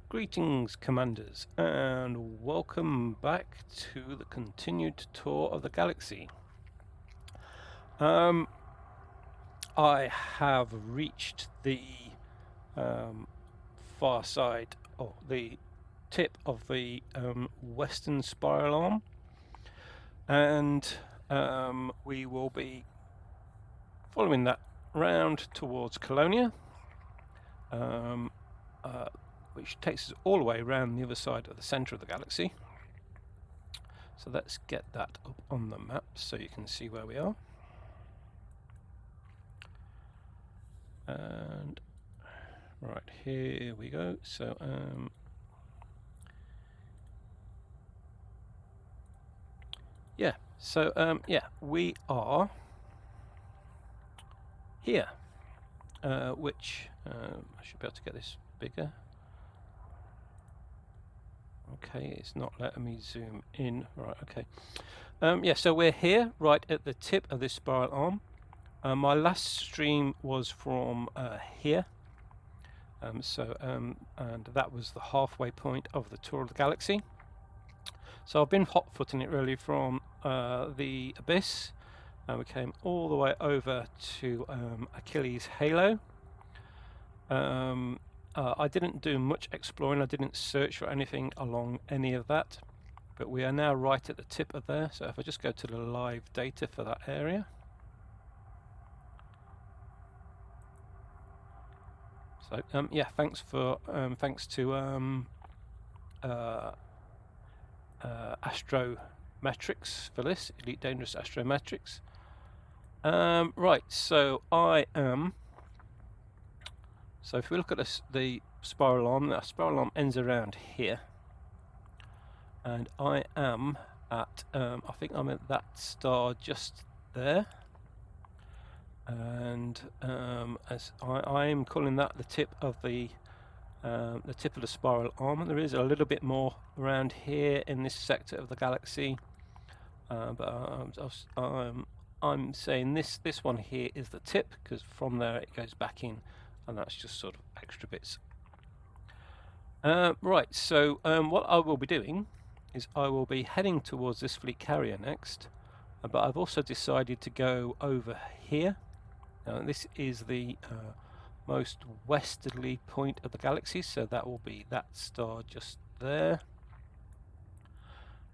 Greetings, Commanders, and welcome back to the continued tour of the galaxy. I have reached the far side, or the tip of the western spiral arm, and we will be following that round towards Colonia. Which takes us all the way around the other side of the centre of the galaxy. So let's get that up on the map so you can see where we are. And right, here we go. So we are here, which I should be able to get this bigger. Okay, it's not letting me zoom in. Right, okay. So we're here, right at the tip of this spiral arm. My last stream was from here. And that was the halfway point of the tour of the galaxy. So I've been hot-footing it really from the abyss. We came all the way over to Achilles' halo. I didn't do much exploring. I didn't search for anything along any of that, but we are now right at the tip of there. So if I just go to the live data for that area, so thanks to Astrometrics for this, Elite Dangerous Astrometrics. Right, so I am. So if we look at the spiral arm, that spiral arm ends around here, and I am at, I think I'm at that star just there, and as I'm calling that the tip of the spiral arm. There is a little bit more around here in this sector of the galaxy, but I'm saying this one here is the tip, because from there it goes back in. And that's just sort of extra bits. Right, so what I will be doing is I will be heading towards this fleet carrier next, but I've also decided to go over here. Now this is the most westerly point of the galaxy, so that will be that star just there.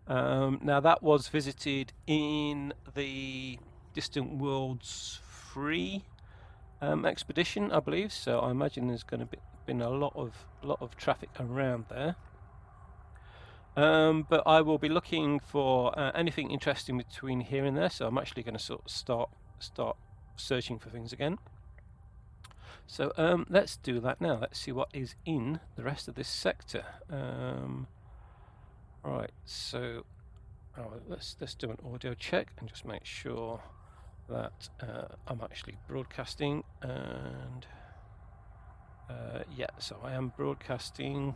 Now that was visited in the Distant Worlds 3 expedition, I believe, so I imagine there's going to be been a lot of traffic around there. But I will be looking for anything interesting between here and there, so I'm actually going to sort of start searching for things again. So let's do that now. Let's see what is in the rest of this sector. Right, so let's do an audio check and just make sure that I'm actually broadcasting, and so I am broadcasting,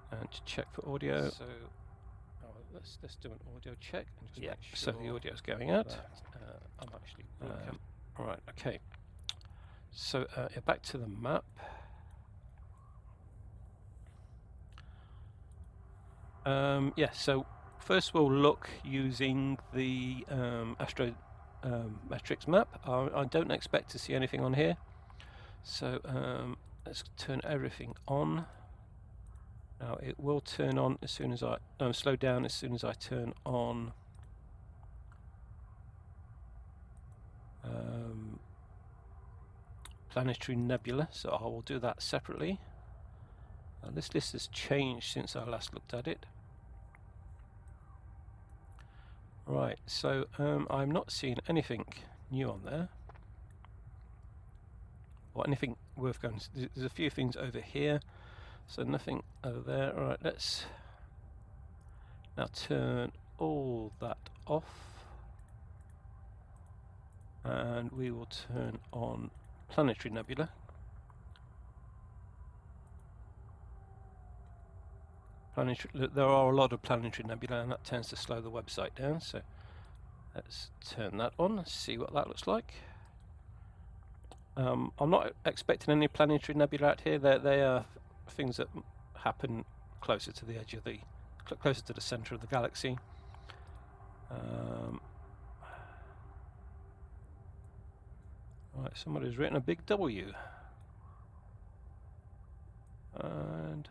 and to check for audio. So let's do an audio check and just make sure. So the audio is going out. I'm actually broadcasting. Right, okay. So back to the map. So first we'll look using the Astrometrics map. I don't expect to see anything on here, so let's turn everything on. Now it will turn on as soon as I slow down as soon as I turn on Planetary Nebula, so I will do that separately. This list has changed since I last looked at it. Right, so I'm not seeing anything new on there, or anything worth going. There's a few things over here, so nothing over there. All right, let's now turn all that off, and we will turn on Planetary Nebula. There are a lot of planetary nebula, and that tends to slow the website down, so let's turn that on and see what that looks like. I'm not expecting any planetary nebula out here. They are things that happen closer to the edge of the, closer to the centre of the galaxy. Right, somebody's written a big W. And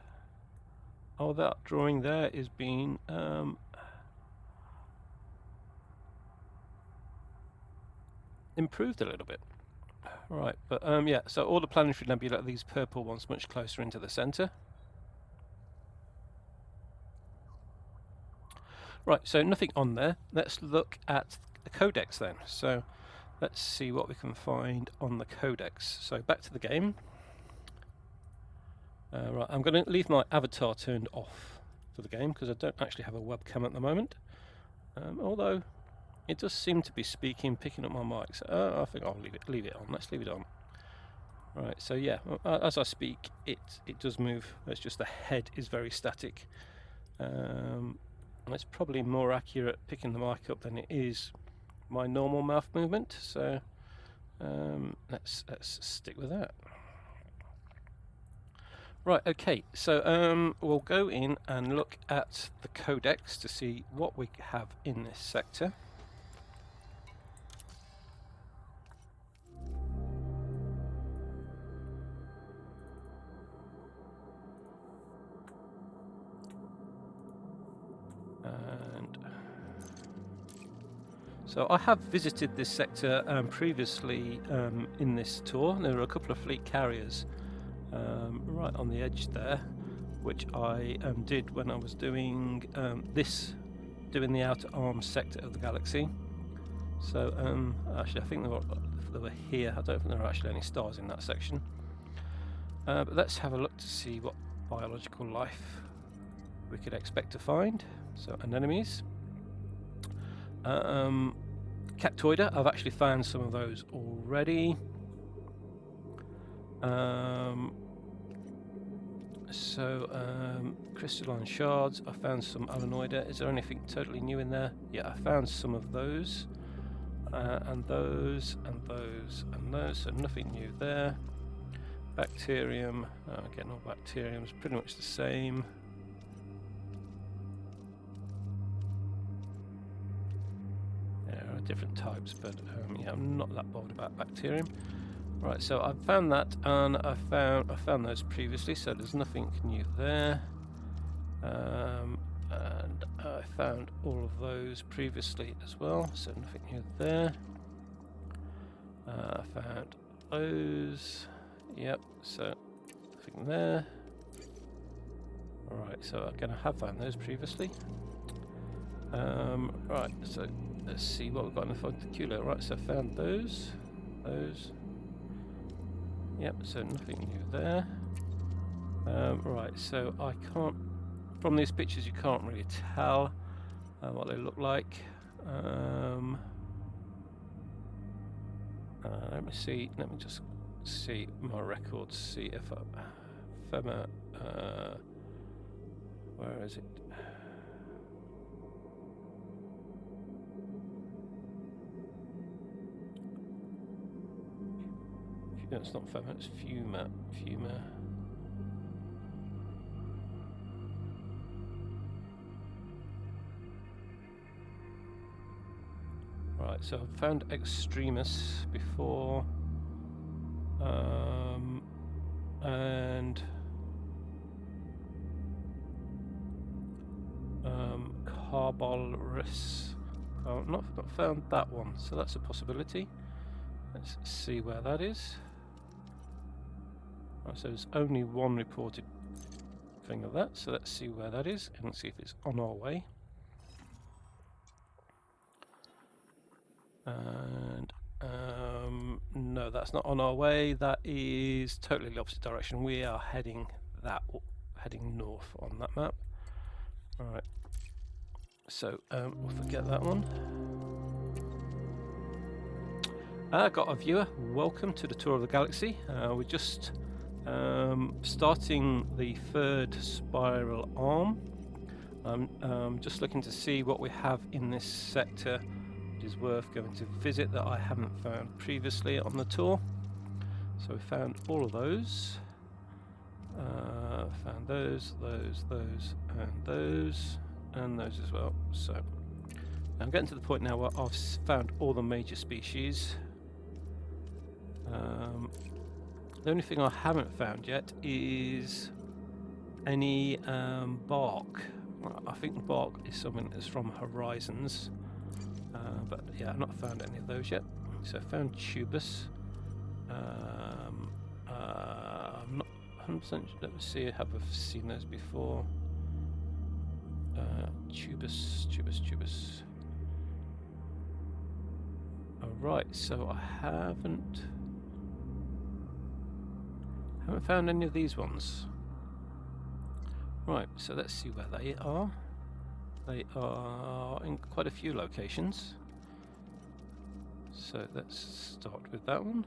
oh, that drawing there is being improved a little bit. Right, but yeah, so all the planetary nebula, these purple ones, much closer into the centre. Right, so nothing on there. Let's look at the codex then. So let's see what we can find on the codex. So back to the game. Right, I'm going to leave my avatar turned off for the game because I don't actually have a webcam at the moment. Although it does seem to be speaking, picking up my mic. So I think I'll leave it on. Let's leave it on. Right, so yeah, as I speak, it does move. It's just the head is very static. And it's probably more accurate picking the mic up than it is my normal mouth movement. So let's stick with that. Right, okay, so we'll go in and look at the codex to see what we have in this sector. And so I have visited this sector previously in this tour. There are a couple of fleet carriers right on the edge there, which I did when I was doing doing the outer arm sector of the galaxy. So actually I think they were here. I don't think there are actually any stars in that section. But let's have a look to see what biological life we could expect to find. So anemones. Cactoida, I've actually found some of those already. Crystalline shards, I found some alanoida. Is there anything totally new in there? Yeah, I found some of those. And those, and those, and those, so nothing new there. Bacterium, again, all bacterium's pretty much the same. There are different types, but yeah, I'm not that bothered about bacterium. Right, so I found that, and I found those previously, so there's nothing new there. And I found all of those previously as well, so nothing new there. I found those, yep, so nothing there. Alright, so again, I have found those previously. Right, so let's see what we've got in the front of Aquila. Right, so I found those. Yep, so nothing new there. Right, so I can't, from these pictures you can't really tell what they look like. Let me see, let me just see my records, see if where is it? No, it's not Fema, it's Fuma. Right, so I found Extremis before, and Carbolris. Oh, not found that one, so that's a possibility. Let's see where that is. Right, so there's only one reported thing of that, so let's see where that is and see if it's on our way. And no, that's not on our way. That is totally the opposite direction. We are heading north on that map. All right. So we'll forget that one. Got a viewer. Welcome to the tour of the galaxy. We're just starting the third spiral arm. I'm just looking to see what we have in this sector that is worth going to visit that I haven't found previously on the tour. So we found all of those. found those, and those as well. So I'm getting to the point now where I've found all the major species. The only thing I haven't found yet is any bark. Well, I think the bark is something that's from Horizons, but yeah, I've not found any of those yet. So I found tubus. I'm not 100%. Let me see. Have I seen those before? Tubus. Alright, so I haven't found any of these ones. Right, so let's see where they are. They are in quite a few locations. So let's start with that one.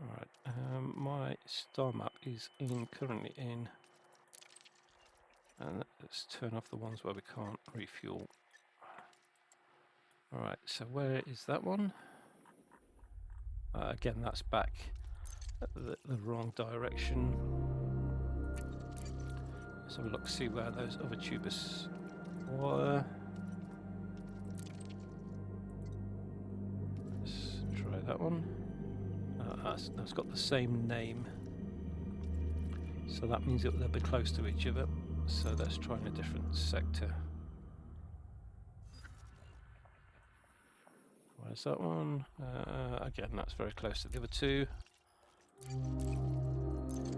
Alright, my star map is currently in, and let's turn off the ones where we can't refuel. Alright, so where is that one? Again, that's back the wrong direction. Let's have a look, see where those other tubus were. Let's try that one. That's got the same name, so that means they'll be close to each other. So let's try in a different sector. Where's that one? Again, that's very close to the other two.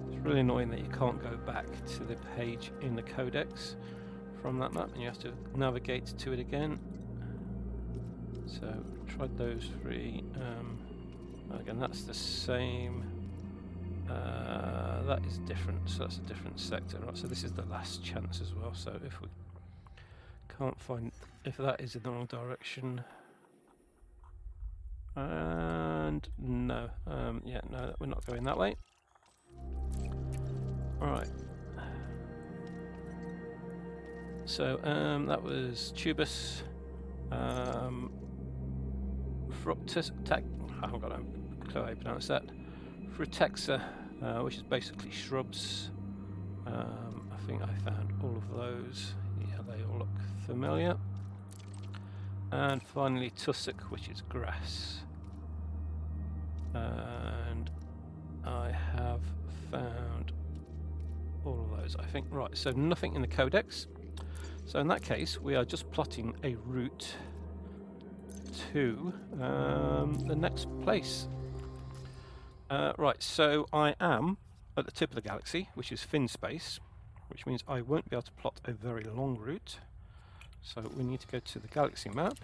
It's really annoying that you can't go back to the page in the codex from that map, and you have to navigate to it again. So tried those three. Again, that's the same. That is different, so that's a different sector. Right, so this is the last chance as well. So if we can't find, if that is in the wrong direction, and no, yeah, no, we're not going that way. All right. So that was tubus, fructus. I haven't got a clue how you pronounce that. Frutexa, which is basically shrubs. I think I found all of those. Yeah, they all look familiar. And finally tussock, which is grass. And I have found all of those, I think. Right, so nothing in the codex. So in that case, we are just plotting a route to the next place. Right, so I am at the tip of the galaxy, which is fin space, which means I won't be able to plot a very long route. So we need to go to the galaxy map.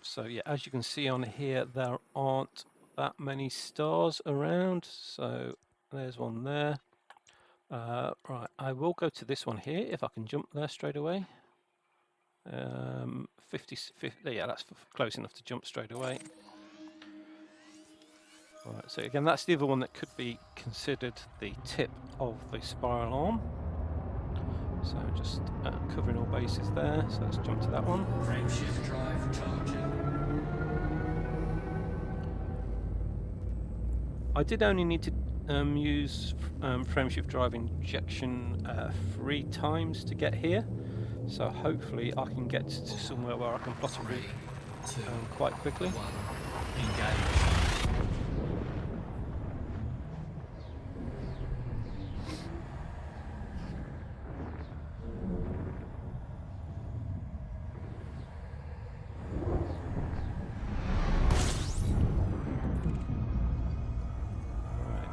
So yeah, as you can see on here, there aren't that many stars around. So there's one there. Right, I will go to this one here if I can jump there straight away. 50, yeah, that's close enough to jump straight away. Right, so again, that's the other one that could be considered the tip of the spiral arm. So just covering all bases there. So let's jump to that one. Frameshift drive charging. I did only need to use frameshift drive injection 3 times to get here. So hopefully I can get to somewhere where I can plot a route quite quickly. Engage.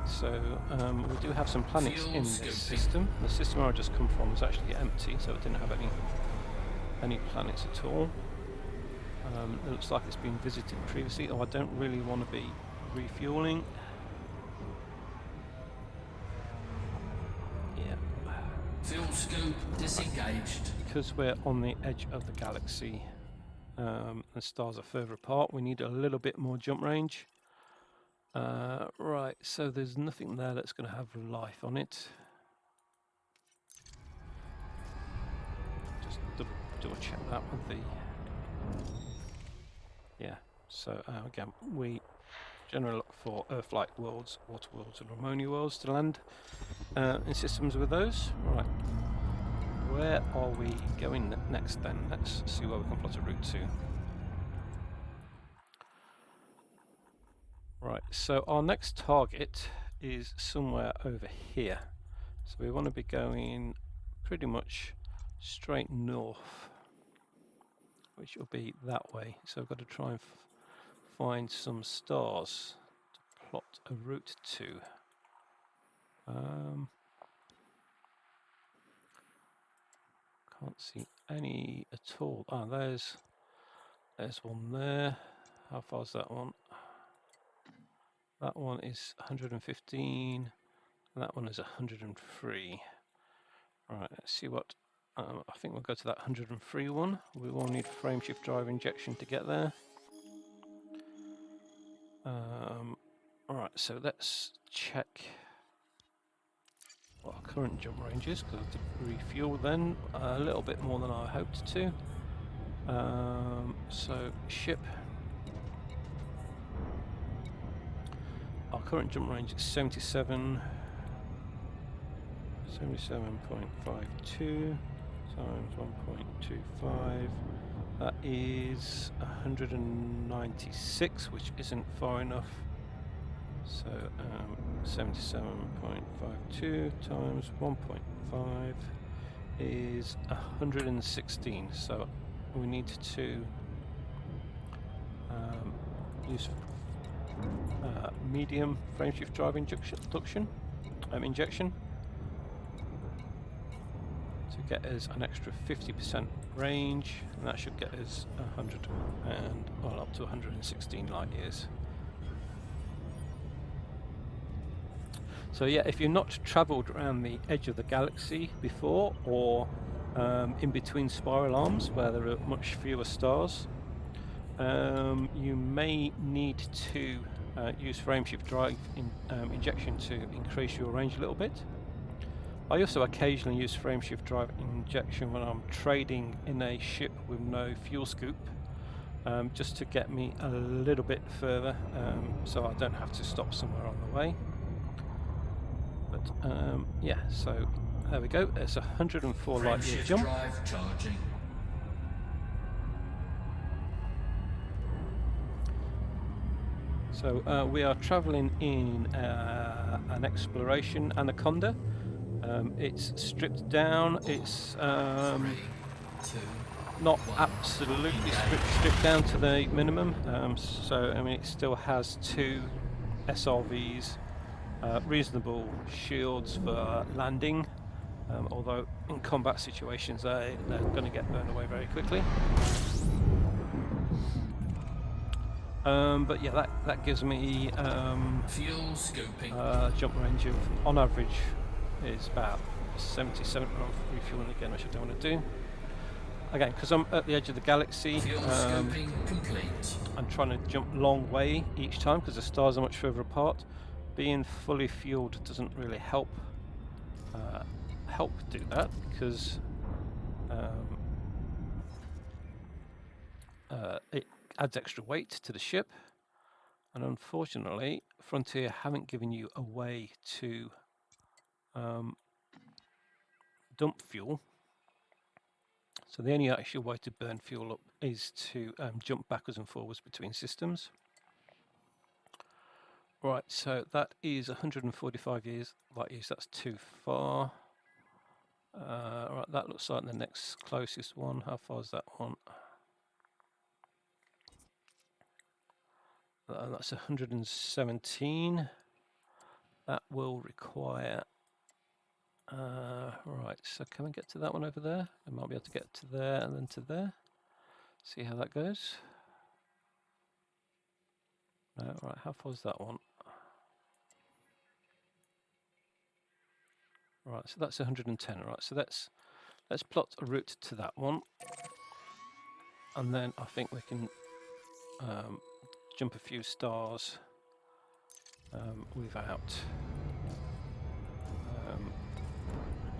So we do have some planets in this system. The system I just come from was actually empty, so it didn't have any planets at all. It looks like it's been visited previously. Oh, I don't really want to be refueling. Yeah. Fuel scoop disengaged. Because we're on the edge of the galaxy, the stars are further apart, we need a little bit more jump range. Right, so there's nothing there that's going to have life on it. Just double check that with the... Yeah, so again, we generally look for Earth-like worlds, water worlds and ammonia worlds to land in systems with those. Right, where are we going next then? Let's see where we can plot a route to. Right, so our next target is somewhere over here. So we want to be going pretty much straight north, which will be that way. So I've got to try and find some stars to plot a route to. Can't see any at all. Ah, there's one there. How far is that one? That one is 115. And that one is 103. Right, let's see what. I think we'll go to that 103 one. We will need frameshift drive injection to get there. Alright, so let's check what our current jump range is, because I have to refuel then a little bit more than I hoped to. So ship. Our current jump range is 77. 77.52 times 1.25. That is 196, which isn't far enough. So 77.52 times 1.5 is 116. So we need to use medium frameshift drive injection to get us an extra 50% range, and that should get us 100 and well up to 116 light years. So yeah, if you've not travelled around the edge of the galaxy before, or in between spiral arms where there are much fewer stars, you may need to use frameshift drive injection to increase your range a little bit. I also occasionally use frameshift drive injection when I'm trading in a ship with no fuel scoop, just to get me a little bit further, so I don't have to stop somewhere on the way. But yeah, so there we go. It's a 104 light year jump. Drive charging. So we are travelling in an exploration Anaconda. It's stripped down. It's not absolutely stripped down to the minimum. So I mean, it still has 2 SRVs, reasonable shields for landing. Although in combat situations they're going to get burned away very quickly. But yeah, that gives me Fuel scooping. jump range of, on average, is about 77. I'm refueling again, which I don't want to do. Again, because I'm at the edge of the galaxy, Fuel scoping complete. I'm trying to jump long way each time because the stars are much further apart. Being fully fueled doesn't really help do that, because it adds extra weight to the ship, and unfortunately Frontier haven't given you a way to dump fuel, so the only actual way to burn fuel up is to jump backwards and forwards between systems. Right, so that is 145 light years, that's too far. Right, that looks like the next closest one. How far is that one? That's 117. That will require... right, so can we get to that one over there? I might be able to get to there and then to there. See how that goes. No, right, how far is that one? Right, so that's 110. Right, so let's plot a route to that one, and then I think we can jump a few stars without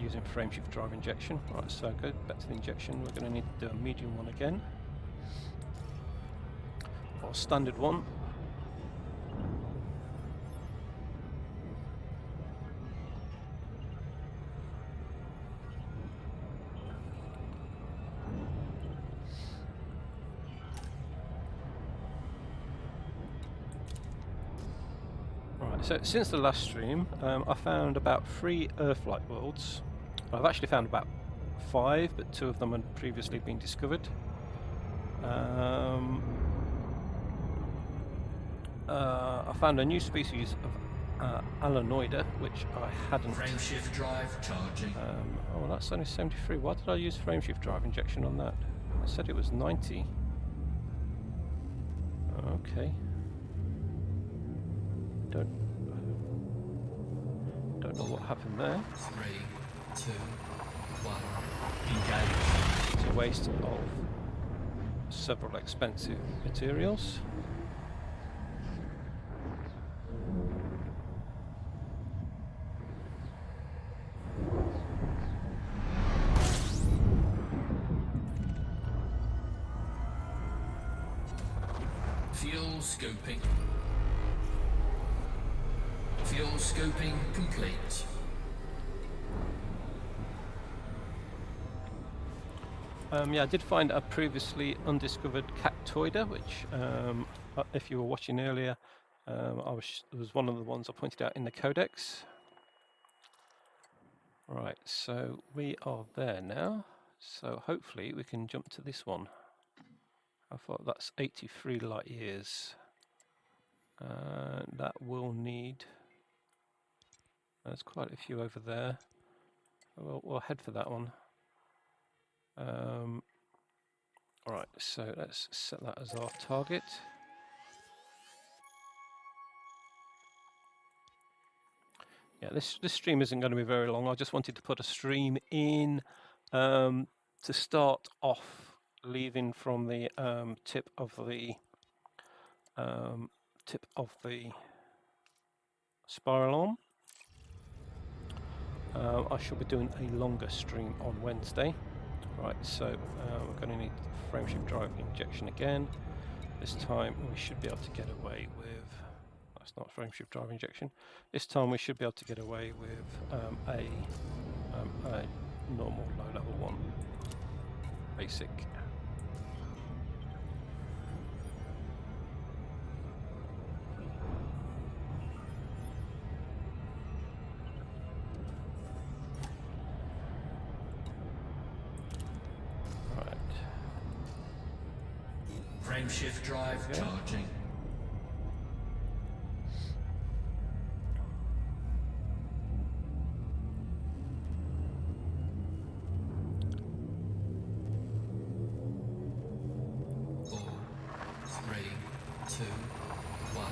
using frameshift drive injection. Right, so go back to the injection. We're going to need to do a medium one again, or standard one. Right, so since the last stream, I found about 3 Earth-like worlds. I've actually found about 5, but 2 of them had previously been discovered. I found a new species of Alanoida, which I hadn't. Frameshift drive charging. Oh, that's only 73. Why did I use frameshift drive injection on that? I said it was 90. Okay. Don't know what happened there. 3, 2, 1. Engage. It's a waste of several expensive materials. Fuel scoping. Fuel scoping complete. Yeah, I did find a previously undiscovered cactoida, which, if you were watching earlier, it was one of the ones I pointed out in the codex. Right, so we are there now. So hopefully we can jump to this one. I thought that's 83 light years. That will need. There's quite a few over there. We'll head for that one. Alright, so let's set that as our target. Yeah, this stream isn't going to be very long. I just wanted to put a stream in to start off, leaving from the tip of the spiral arm. I shall be doing a longer stream on Wednesday. Right, so we're going to need frameshift drive injection again. This time we should be able to get away with. That's not frameshift drive injection. This time we should be able to get away with a normal low-level one, basic. Frameshift drive charging. Four, 3, 2, 1.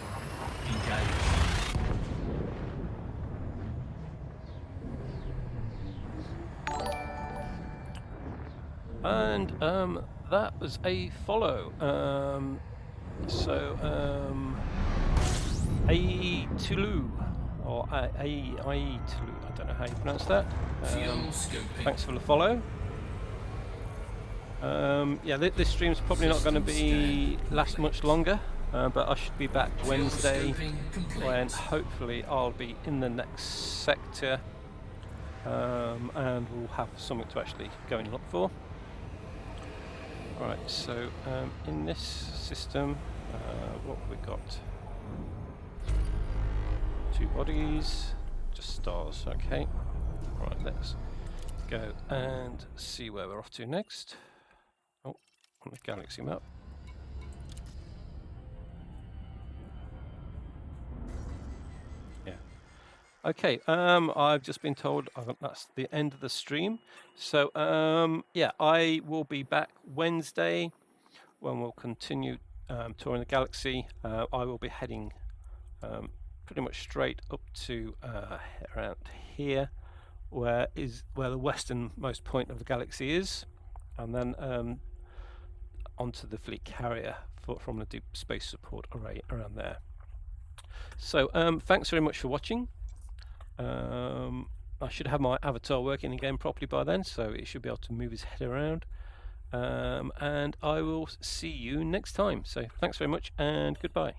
Engage. And that was a follow. Tulu, or Tulu, I don't know how you pronounce that. Thanks for the follow. Yeah, this stream's probably not going to last much longer, but I should be back Wednesday when hopefully I'll be in the next sector, and we'll have something to actually go and look for. Right, so in this system, what have we got? 2 bodies, just stars, okay. Right, let's go and see where we're off to next. Oh, on the galaxy map. Yeah. Okay, I've just been told that's the end of the stream. So, yeah, I will be back Wednesday when we'll continue touring the galaxy. I will be heading pretty much straight up to around here, where the westernmost point of the galaxy is, and then onto the fleet carrier from the deep space support array around there. So, thanks very much for watching. I should have my avatar working again properly by then, so it should be able to move his head around. And I will see you next time. So thanks very much and goodbye.